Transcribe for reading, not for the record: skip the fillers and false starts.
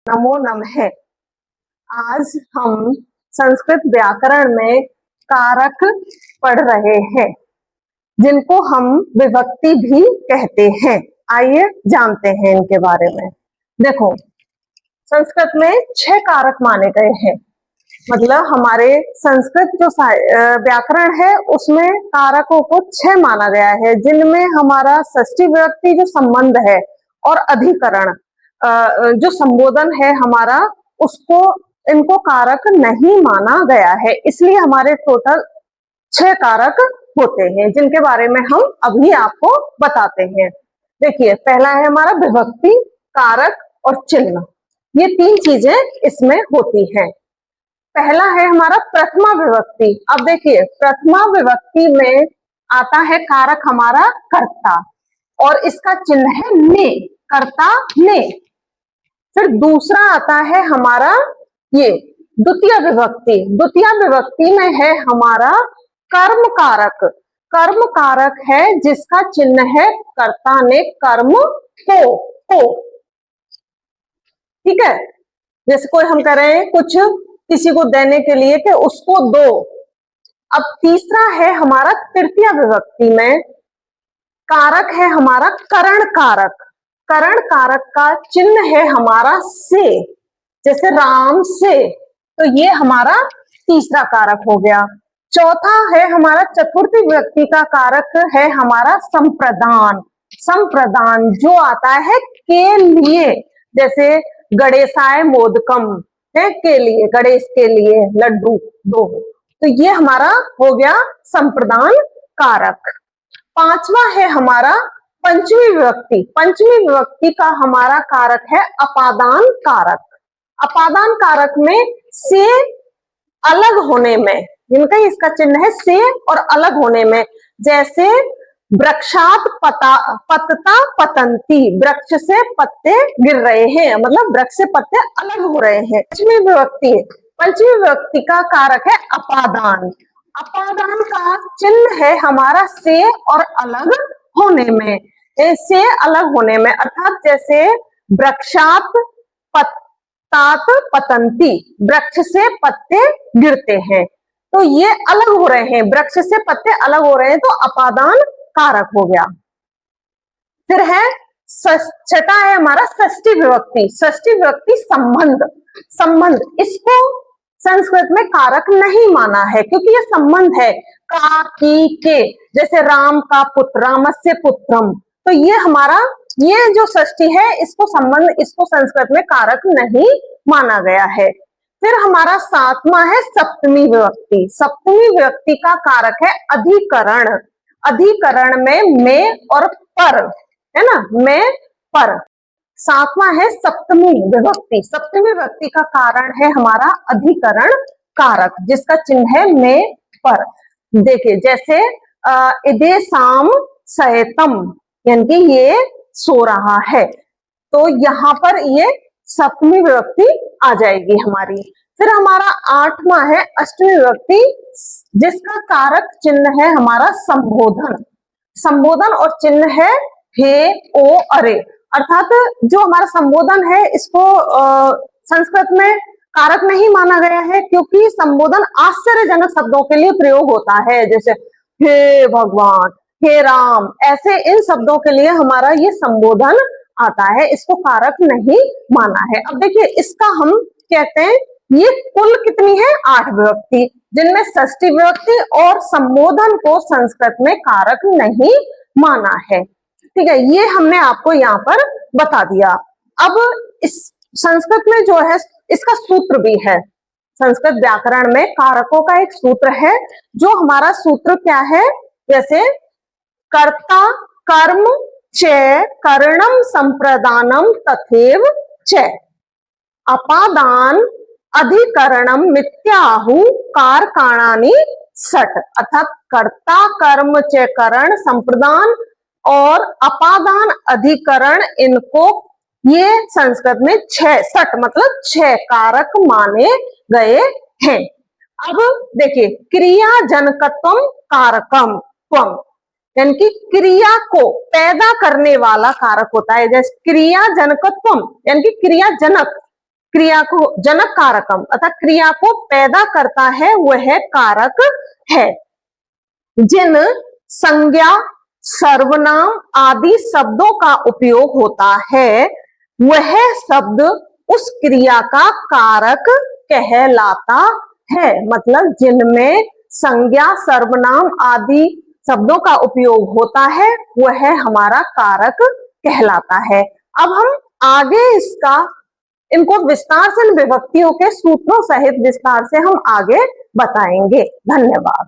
नमो नमः। आज हम संस्कृत व्याकरण में कारक पढ़ रहे हैं, जिनको हम विभक्ति भी कहते हैं। आइए जानते हैं इनके बारे में। देखो, संस्कृत में 6 कारक माने गए हैं। मतलब हमारे संस्कृत जो व्याकरण है उसमें कारकों को 6 माना गया है, जिनमें हमारा षष्ठी विभक्ति जो संबंध है और अधिकरण जो संबोधन है हमारा, उसको इनको कारक नहीं माना गया है। इसलिए हमारे टोटल 6 कारक होते हैं, जिनके बारे में हम अभी आपको बताते हैं। देखिए, पहला है हमारा विभक्ति, कारक और चिन्ह। ये 3 चीजें इसमें होती हैं। पहला है हमारा प्रथमा विभक्ति। अब देखिए, प्रथमा विभक्ति में आता है कारक हमारा कर्ता, और इसका चिन्ह है ने, कर्ता ने। फिर दूसरा आता है हमारा ये द्वितीय विभक्ति। द्वितीय विभक्ति में है हमारा कर्म कारक। कर्म कारक है जिसका चिन्ह है कर्ता ने कर्म को। ठीक है, जैसे कोई हम करें कुछ किसी को देने के लिए कि उसको दो। अब तीसरा है हमारा तृतीय विभक्ति में कारक है हमारा करण कारक। करण कारक का चिन्ह है हमारा से, जैसे राम से, तो ये हमारा तीसरा कारक हो गया। चौथा है हमारा चतुर्थी विभक्ति का कारक है हमारा संप्रदान। संप्रदान जो आता है के लिए, जैसे गणेशाय मोदकम है, के लिए, गणेश के लिए लड्डू दो, तो ये हमारा हो गया संप्रदान कारक। पांचवा है हमारा पंचमी विभक्ति। पंचमी विभक्ति का हमारा कारक है अपादान कारक। अपादान कारक में से अलग होने में, इनका इसका चिन्ह है से और अलग होने में, जैसे वृक्षात पतता पतंती, वृक्ष से पत्ते गिर रहे हैं, मतलब वृक्ष से पत्ते अलग हो रहे हैं। पंचमी विभक्ति का कारक है अपादान। अपादान का चिन्ह है हमारा से और अलग होने में, से अलग होने में, अर्थात जैसे वृक्षात पत्तात पतंती, वृक्ष से पत्ते गिरते हैं, तो ये अलग हो रहे हैं, वृक्ष से पत्ते अलग हो रहे हैं, तो अपादान कारक हो गया। फिर है छठा है हमारा षष्ठी विभक्ति। षष्ठी विभक्ति संबंध। संबंध, इसको संस्कृत में कारक नहीं माना है, क्योंकि ये संबंध है का की के, जैसे राम का पुत्र, रामस्य पुत्रम, तो ये हमारा ये जो षष्ठी है इसको संबंध, इसको संस्कृत में कारक नहीं माना गया है। फिर हमारा सातवां है सप्तमी विभक्ति। सप्तमी विभक्ति का कारक है अधिकरण। अधिकरण में और पर है ना, में पर। सातवां है सप्तमी विभक्ति। सप्तमी विभक्ति का कारण है हमारा अधिकरण कारक, जिसका चिन्ह है में पर। देखिए, जैसे इदे साम सयतम, यानी कि ये सो रहा है, तो यहाँ पर ये सप्तमी विभक्ति आ जाएगी हमारी। फिर हमारा आठवां है अष्टमी विभक्ति, जिसका कारक चिन्ह है हमारा संबोधन। संबोधन और चिन्ह है हे ओ अरे, अर्थात जो हमारा संबोधन है इसको संस्कृत में कारक नहीं माना गया है, क्योंकि संबोधन आश्चर्यजनक शब्दों के लिए प्रयोग होता है, जैसे हे भगवान, हे राम, ऐसे इन शब्दों के लिए हमारा ये संबोधन आता है, इसको कारक नहीं माना है। अब देखिए, इसका हम कहते हैं ये कुल कितनी है 8 विभक्ति, जिनमें षष्ठी विभक्ति और संबोधन को संस्कृत में कारक नहीं माना है। ठीक है, ये हमने आपको यहाँ पर बता दिया। अब इस संस्कृत में जो है इसका सूत्र भी है। संस्कृत व्याकरण में कारकों का एक सूत्र है, जो हमारा सूत्र क्या है, जैसे कर्ता कर्म च करणम संप्रदानम तथैव च अपादान अधिकरणम मिथ्याहु कारकाणानि षट्, अर्थात कर्ता कर्म च करण संप्रदान और अपादान अधिकरण, इनको ये संस्कृत में 6 मतलब 6 कारक माने गए हैं। अब देखिए, क्रिया जनकत्वम कारकम त्वम, यानी कि क्रिया को पैदा करने वाला कारक होता है। जैसे क्रिया जनकत्वम, यानी कि क्रिया जनक, क्रिया को जनक कारकम अर्थात क्रिया को पैदा करता है वह कारक है। जिन संज्ञा सर्वनाम आदि शब्दों का उपयोग होता है वह शब्द उस क्रिया का कारक कहलाता है। मतलब जिनमें संज्ञा सर्वनाम आदि शब्दों का उपयोग होता है वह हमारा कारक कहलाता है। अब हम आगे इनको विस्तार से विभक्तियों के सूत्रों सहित विस्तार से हम आगे बताएंगे। धन्यवाद।